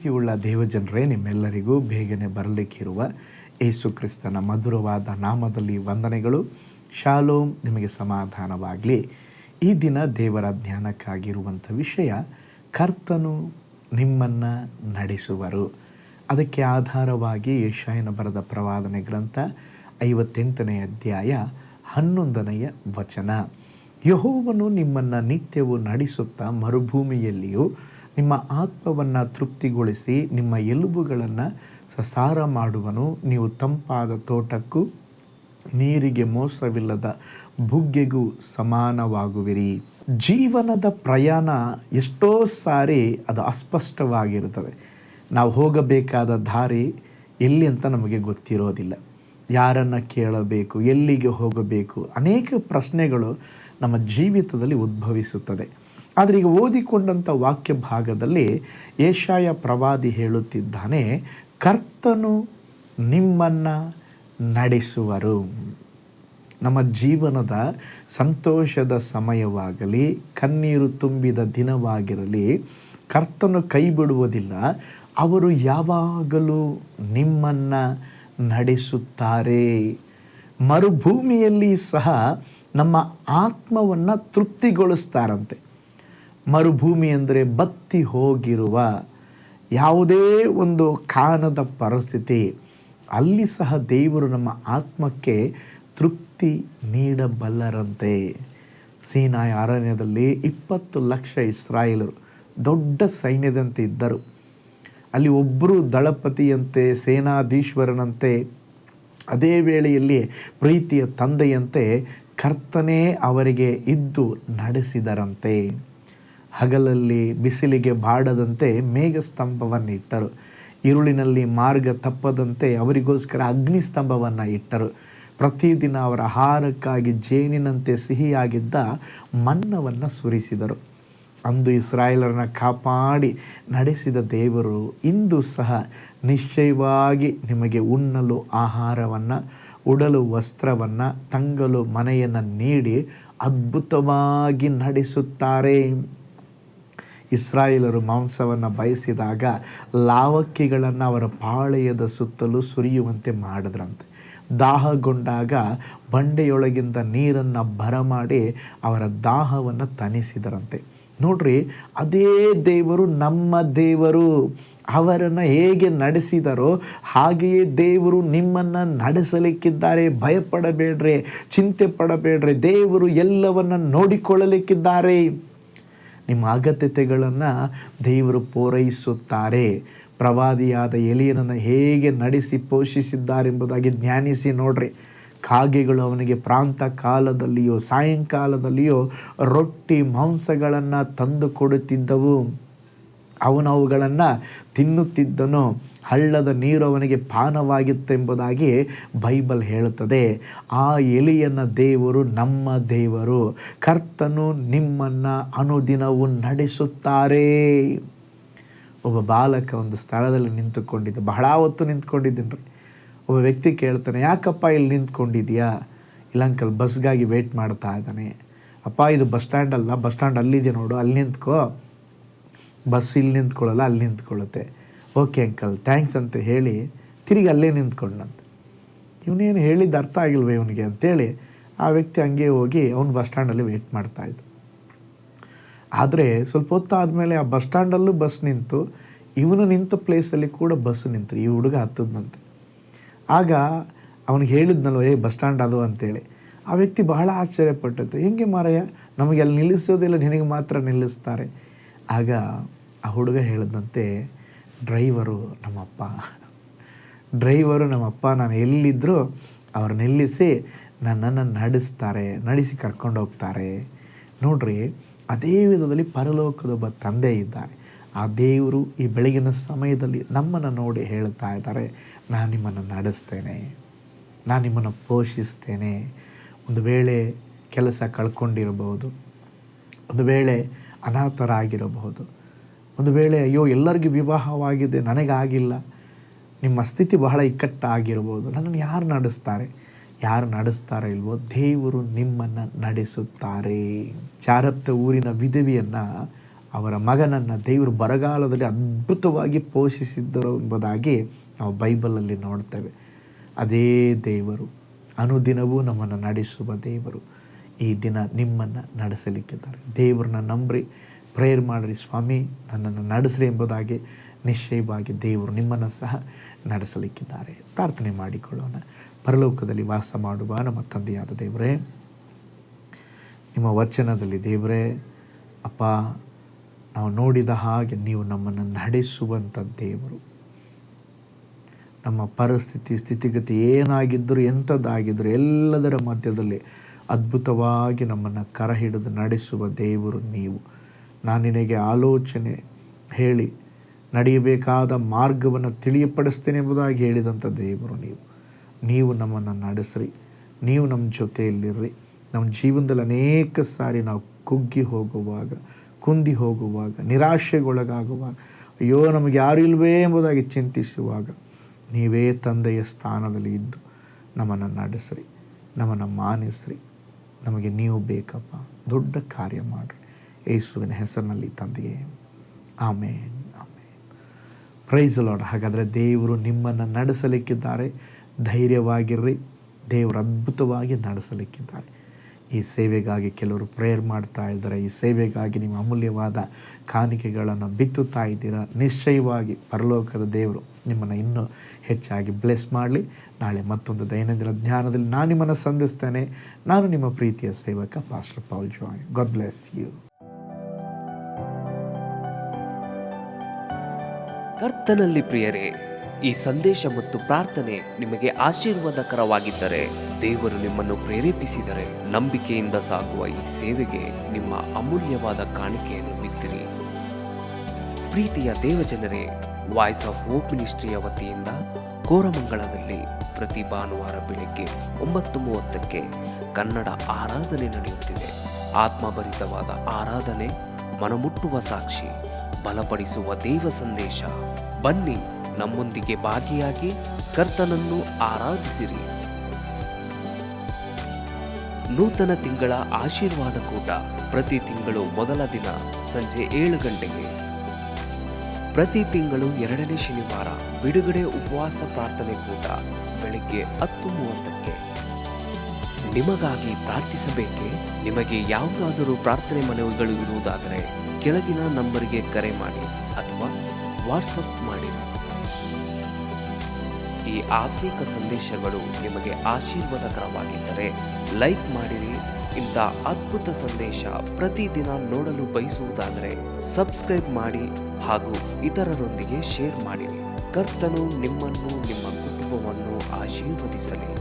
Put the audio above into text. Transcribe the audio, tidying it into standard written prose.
ಪ್ರೀತಿಯುಳ್ಳ ದೇವಜನರೇ, ನಿಮ್ಮೆಲ್ಲರಿಗೂ ಬೇಗನೆ ಬರಲಿಕ್ಕಿರುವ ಯೇಸು ಕ್ರಿಸ್ತನ ಮಧುರವಾದ ನಾಮದಲ್ಲಿ ವಂದನೆಗಳು. ಶಾಲೋಮ್, ನಿಮಗೆ ಸಮಾಧಾನವಾಗಲಿ. ಈ ದಿನ ದೇವರ ಧ್ಯಾನಕ್ಕಾಗಿರುವಂಥ ವಿಷಯ, ಕರ್ತನು ನಿಮ್ಮನ್ನು ನಡೆಸುವರು. ಅದಕ್ಕೆ ಆಧಾರವಾಗಿ ಯೆಶಾಯನ ಬರೆದ ಪ್ರವಾದನೆ ಗ್ರಂಥ 58ನೇ ಅಧ್ಯಾಯ 11ನೆಯ ವಚನ. ಯೆಹೋವನು ನಿಮ್ಮನ್ನು ನಿತ್ಯವೂ ನಡೆಸುತ್ತಾ ಮರುಭೂಮಿಯಲ್ಲಿಯೂ ನಿಮ್ಮ ಆತ್ಮವನ್ನು ತೃಪ್ತಿಗೊಳಿಸಿ ನಿಮ್ಮ ಎಲುಬುಗಳನ್ನು ಸಸಾರ ಮಾಡುವನು. ನೀವು ತಂಪಾದ ತೋಟಕ್ಕೂ ನೀರಿಗೆ ಮೋಸವಿಲ್ಲದ ಬುಗ್ಗೆಗೂ ಸಮಾನವಾಗುವಿರಿ. ಜೀವನದ ಪ್ರಯಾಣ ಎಷ್ಟೋ ಸಾರಿ ಅದು ಅಸ್ಪಷ್ಟವಾಗಿರುತ್ತದೆ. ನಾವು ಹೋಗಬೇಕಾದ ದಾರಿ ಎಲ್ಲಿ ಅಂತ ನಮಗೆ ಗೊತ್ತಿರೋದಿಲ್ಲ. ಯಾರನ್ನು ಕೇಳಬೇಕು, ಎಲ್ಲಿಗೆ ಹೋಗಬೇಕು, ಅನೇಕ ಪ್ರಶ್ನೆಗಳು ನಮ್ಮ ಜೀವಿತದಲ್ಲಿ ಉದ್ಭವಿಸುತ್ತದೆ. ಆದರೆ ಈಗ ಓದಿಕೊಂಡಂಥ ವಾಕ್ಯ ಭಾಗದಲ್ಲಿ ಯೆಶಾಯ ಪ್ರವಾದಿ ಹೇಳುತ್ತಿದ್ದಾನೆ, ಕರ್ತನು ನಿಮ್ಮನ್ನು ನಡೆಸುವರು. ನಮ್ಮ ಜೀವನದ ಸಂತೋಷದ ಸಮಯವಾಗಲಿ, ಕಣ್ಣೀರು ತುಂಬಿದ ದಿನವಾಗಿರಲಿ, ಕರ್ತನು ಕೈ ಬಿಡುವುದಿಲ್ಲ. ಅವರು ಯಾವಾಗಲೂ ನಿಮ್ಮನ್ನು ನಡೆಸುತ್ತಾರೆ. ಮರುಭೂಮಿಯಲ್ಲಿ ಸಹ ನಮ್ಮ ಆತ್ಮವನ್ನು ತೃಪ್ತಿಗೊಳಿಸ್ತಾರಂತೆ. ಮರುಭೂಮಿ ಅಂದರೆ ಬತ್ತಿ ಹೋಗಿರುವ ಯಾವುದೇ ಒಂದು ಕಾಣದ ಪರಿಸ್ಥಿತಿ, ಅಲ್ಲಿ ಸಹ ದೇವರು ನಮ್ಮ ಆತ್ಮಕ್ಕೆ ತೃಪ್ತಿ ನೀಡಬಲ್ಲರಂತೆ. ಸೀನಾಯಿ ಅರಣ್ಯದಲ್ಲಿ 20 ಲಕ್ಷ ಇಸ್ರಾಯೇಲರು ದೊಡ್ಡ ಸೈನ್ಯದಂತೆ ಇದ್ದರು. ಅಲ್ಲಿ ಒಬ್ಬರು ದಳಪತಿಯಂತೆ, ಸೇನಾಧೀಶ್ವರನಂತೆ, ಅದೇ ವೇಳೆಯಲ್ಲಿ ಪ್ರೀತಿಯ ತಂದೆಯಂತೆ ಕರ್ತನೇ ಅವರಿಗೆ ಇದ್ದು ನಡೆಸಿದರಂತೆ. ಹಗಲಲ್ಲಿ ಬಿಸಿಲಿಗೆ ಬಾಡದಂತೆ ಮೇಘಸ್ತಂಭವನ್ನು ಇಟ್ಟರು. ಇರುಳಿನಲ್ಲಿ ಮಾರ್ಗ ತಪ್ಪದಂತೆ ಅವರಿಗೋಸ್ಕರ ಅಗ್ನಿಸ್ತಂಭವನ್ನು ಇಟ್ಟರು. ಪ್ರತಿದಿನ ಅವರ ಆಹಾರಕ್ಕಾಗಿ ಜೇನಿನಂತೆ ಸಿಹಿಯಾಗಿದ್ದ ಮನ್ನವನ್ನು ಸುರಿಸಿದರು. ಅಂದು ಇಸ್ರಾಯೇಲರನ್ನು ಕಾಪಾಡಿ ನಡೆಸಿದ ದೇವರು ಇಂದು ಸಹ ನಿಶ್ಚಯವಾಗಿ ನಿಮಗೆ ಉಣ್ಣಲು ಆಹಾರವನ್ನು, ಉಡಲು ವಸ್ತ್ರವನ್ನು, ತಂಗಲು ಮನೆಯನ್ನು ನೀಡಿ ಅದ್ಭುತವಾಗಿ ನಡೆಸುತ್ತಾರೆ. ಇಸ್ರಾಯೇಲರು ಮಾಂಸವನ್ನು ಬಯಸಿದಾಗ ಲಾವಕ್ಕಿಗಳನ್ನು ಅವರ ಪಾಳೆಯದ ಸುತ್ತಲೂ ಸುರಿಯುವಂತೆ ಮಾಡಿದ್ರಂತೆ. ದಾಹಗೊಂಡಾಗ ಬಂಡೆಯೊಳಗಿಂದ ನೀರನ್ನು ಬರಮಾಡಿ ಅವರ ದಾಹವನ್ನು ತಣಿಸಿದರಂತೆ. ನೋಡ್ರಿ, ಅದೇ ದೇವರು ನಮ್ಮ ದೇವರು. ಅವರನ್ನು ಹೇಗೆ ನಡೆಸಿದರೋ ಹಾಗೆಯೇ ದೇವರು ನಿಮ್ಮನ್ನು ನಡೆಸಲಿಕ್ಕಿದ್ದಾರೆ. ಭಯಪಡಬೇಡ್ರಿ, ಚಿಂತೆ ಪಡಬೇಡ್ರಿ. ದೇವರು ಎಲ್ಲವನ್ನು ನೋಡಿಕೊಳ್ಳಲಿಕ್ಕಿದ್ದಾರೆ. ನಿಮ್ಮ ಅಗತ್ಯತೆಗಳನ್ನು ದೇವರು ಪೂರೈಸುತ್ತಾರೆ. ಪ್ರವಾದಿಯಾದ ಎಲೀಯನನ್ನು ಹೇಗೆ ನಡೆಸಿ ಪೋಷಿಸಿದ್ದಾರೆಂಬುದಾಗಿ ಧ್ಯಾನಿಸಿ ನೋಡ್ರಿ. ಕಾಗೆಗಳು ಅವನಿಗೆ ಪ್ರಾಂತ ಕಾಲದಲ್ಲಿಯೋ ಸಾಯಂಕಾಲದಲ್ಲಿಯೋ ರೊಟ್ಟಿ ಮಾಂಸಗಳನ್ನು ತಂದು ಕೊಡುತ್ತಿದ್ದವು. ಅವನು ಅವುಗಳನ್ನು ತಿನ್ನುತ್ತಿದ್ದನು. ಹಳ್ಳದ ನೀರು ಅವನಿಗೆ ಪಾನವಾಗಿತ್ತೆಂಬುದಾಗಿ ಬೈಬಲ್ ಹೇಳುತ್ತದೆ. ಆ ಎಲಿಯನ ದೇವರು ನಮ್ಮ ದೇವರು. ಕರ್ತನು ನಿಮ್ಮನ್ನು ಅನುದಿನವೂ ನಡೆಸುತ್ತಾರೆ. ಒಬ್ಬ ಬಾಲಕ ಒಂದು ಸ್ಥಳದಲ್ಲಿ ನಿಂತುಕೊಂಡಿದ್ದ, ಬಹಳ ಹೊತ್ತು ನಿಂತ್ಕೊಂಡಿದ್ದೀನಿ ರೀ. ಒಬ್ಬ ವ್ಯಕ್ತಿ ಕೇಳ್ತಾನೆ, ಯಾಕಪ್ಪ ಇಲ್ಲಿ ನಿಂತ್ಕೊಂಡಿದ್ಯಾ? ಇಲ್ಲ ಅಂಕಲ್, ಬಸ್ಗಾಗಿ ವೆಯ್ಟ್ ಮಾಡ್ತಾ ಇದ್ದಾನೆ. ಅಪ್ಪ, ಇದು ಬಸ್ ಸ್ಟ್ಯಾಂಡ್ ಅಲ್ಲ, ಬಸ್ ಸ್ಟ್ಯಾಂಡ್ ಅಲ್ಲಿದೆ ನೋಡು, ಅಲ್ಲಿ ನಿಂತ್ಕೋ. ಬಸ್ ಇಲ್ಲಿ ನಿಂತ್ಕೊಳ್ಳಲ್ಲ, ಅಲ್ಲಿ ನಿಂತ್ಕೊಳ್ಳುತ್ತೆ. ಓಕೆ ಅಂಕಲ್, ಥ್ಯಾಂಕ್ಸ್ ಅಂತ ಹೇಳಿ ತಿರುಗಿ ಅಲ್ಲೇ ನಿಂತ್ಕೊಂಡಂತೆ. ಇವನೇನು ಹೇಳಿದ್ದು ಅರ್ಥ ಆಗಿಲ್ವ ಇವನಿಗೆ ಅಂತೇಳಿ ಆ ವ್ಯಕ್ತಿ ಹಂಗೆ ಹೋಗಿ ಅವನು ಬಸ್ ಸ್ಟ್ಯಾಂಡಲ್ಲಿ ವೆಯ್ಟ್ ಮಾಡ್ತಾಯಿದ್ದ. ಆದರೆ ಸ್ವಲ್ಪ ಹೊತ್ತಾದಮೇಲೆ ಆ ಬಸ್ ಸ್ಟ್ಯಾಂಡಲ್ಲೂ ಬಸ್ ನಿಂತು, ಇವನು ನಿಂತ ಪ್ಲೇಸಲ್ಲಿ ಕೂಡ ಬಸ್ ನಿಂತು. ಈ ಹುಡುಗ ಹತ್ತದಂತೆ. ಆಗ ಅವನಿಗೆ ಹೇಳಿದ್ನಲ್ವ, ಬಸ್ ಸ್ಟ್ಯಾಂಡ್ ಅದು ಅಂತೇಳಿ. ಆ ವ್ಯಕ್ತಿ ಬಹಳ ಆಶ್ಚರ್ಯಪಟ್ಟಿತ್ತು. ಹೆಂಗೆ ಮಾರಾಯ, ನಮಗೆ ಅಲ್ಲಿ ನಿಲ್ಲಿಸೋದಿಲ್ಲ, ನಿನಗೆ ಮಾತ್ರ ನಿಲ್ಲಿಸ್ತಾರೆ. ಆಗ ಆ ಹುಡುಗ ಹೇಳಿದಂತೆ, ಡ್ರೈವರು ನಮ್ಮಪ್ಪ, ನಾನು ಎಲ್ಲಿದ್ದರೂ ಅವ್ರು ನಿಲ್ಲಿಸಿ ನನ್ನನ್ನು ನಡೆಸಿ ಕರ್ಕೊಂಡು ಹೋಗ್ತಾರೆ. ನೋಡ್ರಿ, ಅದೇ ವಿಧದಲ್ಲಿ ಪರಲೋಕದೊಬ್ಬ ತಂದೆ ಇದ್ದಾರೆ. ಆ ದೇವರು ಈ ಬೆಳಗಿನ ಸಮಯದಲ್ಲಿ ನಮ್ಮನ್ನು ನೋಡಿ ಹೇಳ್ತಾ ಇದ್ದಾರೆ, ನಾನು ನಿಮ್ಮನ್ನು ನಡೆಸ್ತೇನೆ, ನಾನು ನಿಮ್ಮನ್ನು ಪೋಷಿಸ್ತೇನೆ. ಒಂದು ವೇಳೆ ಕೆಲಸ ಕಳ್ಕೊಂಡಿರಬಹುದು, ಒಂದು ವೇಳೆ ಅನಾಥರಾಗಿರಬಹುದು, ಒಂದು ವೇಳೆ ಅಯ್ಯೋ ಎಲ್ಲರಿಗೂ ವಿವಾಹವಾಗಿದೆ, ನನಗಾಗಿಲ್ಲ, ನಿಮ್ಮ ಸ್ಥಿತಿ ಬಹಳ ಇಕ್ಕಟ್ಟಾಗಿರ್ಬೋದು. ನನ್ನನ್ನು ಯಾರು ನಡೆಸ್ತಾರೆ ಇಲ್ವೋ, ದೇವರು ನಿಮ್ಮನ್ನು ನಡೆಸುತ್ತಾರೆ. ಚಾರಪ್ತ ಊರಿನ ವಿಧವೆಯನ್ನು ಅವರ ಮಗನನ್ನು ದೇವರು ಬರಗಾಲದಲ್ಲಿ ಅದ್ಭುತವಾಗಿ ಪೋಷಿಸಿದ್ದರು ಎಂಬುದಾಗಿ ನಾವು ಬೈಬಲಲ್ಲಿ ನೋಡ್ತೇವೆ. ಅದೇ ದೇವರು ಅನುದಿನವೂ ನಮ್ಮನ್ನು ನಡೆಸುವ ದೇವರು ಈ ದಿನ ನಿಮ್ಮನ್ನು ನಡೆಸಲಿಕ್ಕಿದ್ದಾರೆ. ದೇವರನ್ನ ನಂಬ್ರಿ, ಪ್ರೇಯರ್ ಮಾಡಿರಿ, ಸ್ವಾಮಿ ನನ್ನನ್ನು ನಡೆಸ್ರಿ ಎಂಬುದಾಗಿ ನಿಶ್ಚಯವಾಗಿ ದೇವರು ನಿಮ್ಮನ್ನು ಸಹ ನಡೆಸಲಿಕ್ಕಿದ್ದಾರೆ. ಪ್ರಾರ್ಥನೆ ಮಾಡಿಕೊಳ್ಳೋಣ. ಪರಲೋಕದಲ್ಲಿ ವಾಸ ಮಾಡುವ ನಮ್ಮ ತಂದೆಯಾದ ದೇವರೇ, ನಿಮ್ಮ ವಚನದಲ್ಲಿ ದೇವರೇ ಅಪ್ಪ, ನಾವು ನೋಡಿದ ಹಾಗೆ ನೀವು ನಮ್ಮನ್ನು ನಡೆಸುವಂಥ ದೇವರು. ನಮ್ಮ ಪರಿಸ್ಥಿತಿ ಸ್ಥಿತಿಗತಿ ಏನಾಗಿದ್ದರೂ ಎಂಥದ್ದಾಗಿದ್ದರೂ ಎಲ್ಲದರ ಮಧ್ಯದಲ್ಲಿ ಅದ್ಭುತವಾಗಿ ನಮ್ಮನ್ನು ಕರ ಹಿಡಿದು ನಡೆಸುವ ದೇವರು ನೀವು. ನಾನು ನಿನಗೆ ಆಲೋಚನೆ ಹೇಳಿ ನಡೆಯಬೇಕಾದ ಮಾರ್ಗವನ್ನು ತಿಳಿಯಪಡಿಸ್ತೇನೆ ಎಂಬುದಾಗಿ ಹೇಳಿದಂಥ ದೇವರು ನೀವು ನಮ್ಮನ್ನು ನಡೆಸ್ರಿ. ನೀವು ನಮ್ಮ ಜೊತೆಯಲ್ಲಿರ್ರಿ. ನಮ್ಮ ಜೀವನದಲ್ಲಿ ಅನೇಕ ಸಾರಿ ನಾವು ಕುಗ್ಗಿ ಹೋಗುವಾಗ, ಕುಂದಿ ಹೋಗುವಾಗ, ನಿರಾಶೆಗೊಳಗಾಗುವಾಗ, ಅಯ್ಯೋ ನಮಗೆ ಯಾರು ಇಲ್ವೇ ಎಂಬುದಾಗಿ ಚಿಂತಿಸುವಾಗ ನೀವೇ ತಂದೆಯ ಸ್ಥಾನದಲ್ಲಿ ಇದ್ದು ನಮ್ಮನ್ನು ನಡೆಸ್ರಿ, ನಮ್ಮನ್ನು ಮಾನಿಸ್ರಿ. ನಮಗೆ ನೀವು ಬೇಕಪ್ಪ, ದೊಡ್ಡ ಕಾರ್ಯ ಮಾಡಿರಿ. ಯೇಸುವಿನ ಹೆಸರಿನಲ್ಲಿ ತಂದೆಯೇ, ಆಮೇನ್, ಆಮೇನ್. Price lord. ಹಾಗಾದರೆ ದೇವರು ನಿಮ್ಮನ್ನು ನಡೆಸಲಿಕ್ಕಿದ್ದಾರೆ. ಧೈರ್ಯವಾಗಿರ್ರಿ, ದೇವರು ಅದ್ಭುತವಾಗಿ ನಡೆಸಲಿಕ್ಕಿದ್ದಾರೆ. ಈ ಸೇವೆಗಾಗಿ ಕೆಲವರು ಪ್ರೇಯರ್ ಮಾಡ್ತಾ ಇದ್ದಾರೆ. ಈ ಸೇವೆಗಾಗಿ ನಿಮ್ಮ ಅಮೂಲ್ಯವಾದ ಕಾಣಿಕೆಗಳನ್ನು ಬಿತ್ತುತ್ತಾ ಇದ್ದೀರಾ. ನಿಶ್ಚಯವಾಗಿ ಪರಲೋಕದ ದೇವರು ನಿಮ್ಮನ್ನು ಇನ್ನೂ ಹೆಚ್ಚಾಗಿ ಬ್ಲೆಸ್ ಮಾಡಲಿ. ನಾಳೆ ಮತ್ತೊಂದು ದೈನಂದಿನ ಜ್ಞಾನದಲ್ಲಿ ನಾನು ನಿಮ್ಮನ್ನು ಸಂಧಿಸ್ತೇನೆ. ನಾನು ನಿಮ್ಮ ಪ್ರೀತಿಯ ಸೇವಕ pastor Paul Joy. God bless you. ಕರ್ತನಲ್ಲಿ ಪ್ರಿಯರೇ, ಈ ಸಂದೇಶ ಮತ್ತು ಪ್ರಾರ್ಥನೆ ನಿಮಗೆ ಆಶೀರ್ವಾದಕರವಾಗಿದ್ದರೆ, ದೇವರು ನಿಮ್ಮನ್ನು ಪ್ರೇರೇಪಿಸಿದರೆ, ನಂಬಿಕೆಯಿಂದ ಸಾಗುವ ಈ ಸೇವೆಗೆ ನಿಮ್ಮ ಅಮೂಲ್ಯವಾದ ಕಾಣಿಕೆಯನ್ನು ಬಿತ್ತಿರಿ. ಪ್ರೀತಿಯ ದೇವಜನರೇ, ವಾಯ್ಸ್ ಆಫ್ ಹೋಪ್ ಮಿನಿಸ್ಟ್ರಿಯ ವತಿಯಿಂದ ಕೋರಮಂಗಲದಲ್ಲಿ ಪ್ರತಿ ಭಾನುವಾರ ಬೆಳಿಗ್ಗೆ 9:30ಕ್ಕೆ ಕನ್ನಡ ಆರಾಧನೆ ನಡೆಯುತ್ತಿದೆ. ಆತ್ಮಭರಿತವಾದ ಆರಾಧನೆ, ಮನಮುಟ್ಟುವ ಸಾಕ್ಷಿ, ಬಲಪಡಿಸುವ ದೇವ ಸಂದೇಶ. ಬನ್ನಿ, ನಮ್ಮೊಂದಿಗೆ ಭಾಗಿಯಾಗಿ ಕರ್ತನನ್ನು ಆರಾಧಿಸಿರಿ. ನೂತನ ತಿಂಗಳ ಆಶೀರ್ವಾದ ಕೂಟ ಪ್ರತಿ ತಿಂಗಳು ಮೊದಲ ದಿನ ಸಂಜೆ 7 ಗಂಟೆಗೆ. ಪ್ರತಿ ತಿಂಗಳು 2ನೇ ಶನಿವಾರ ಬಿಡುಗಡೆ ಉಪವಾಸ ಪ್ರಾರ್ಥನೆ ಕೂಟ ಬೆಳಿಗ್ಗೆ 10:30ಕ್ಕೆ. ನಿಮಗಾಗಿ ಪ್ರಾರ್ಥಿಸಬೇಕೆ? ನಿಮಗೆ ಯಾವುದಾದರೂ ಪ್ರಾರ್ಥನೆ ಮನವಿಗಳು ಇರುವುದಾದರೆ ಕೆಳಗಿನ ನಂಬರಿಗೆ ಕರೆ ಮಾಡಿ ಅಥವಾ ವಾಟ್ಸಪ್ ಮಾಡಿ. ಈ ಆತ್ಮಿಕ ಸಂದೇಶಗಳು ನಿಮಗೆ ಆಶೀರ್ವಾದಕರವಾಗಿದ್ದರೆ ಲೈಕ್ ಮಾಡಿರಿ. ಇಂಥ ಅದ್ಭುತ ಸಂದೇಶ ಪ್ರತಿದಿನ ನೋಡಲು ಬಯಸುವುದಾದರೆ ಸಬ್ಸ್ಕ್ರೈಬ್ ಮಾಡಿ ಹಾಗೂ ಇತರರೊಂದಿಗೆ ಶೇರ್ ಮಾಡಿರಿ. ಕರ್ತನು ನಿಮ್ಮನ್ನು, ನಿಮ್ಮ ಕುಟುಂಬವನ್ನು ಆಶೀರ್ವದಿಸಲಿ.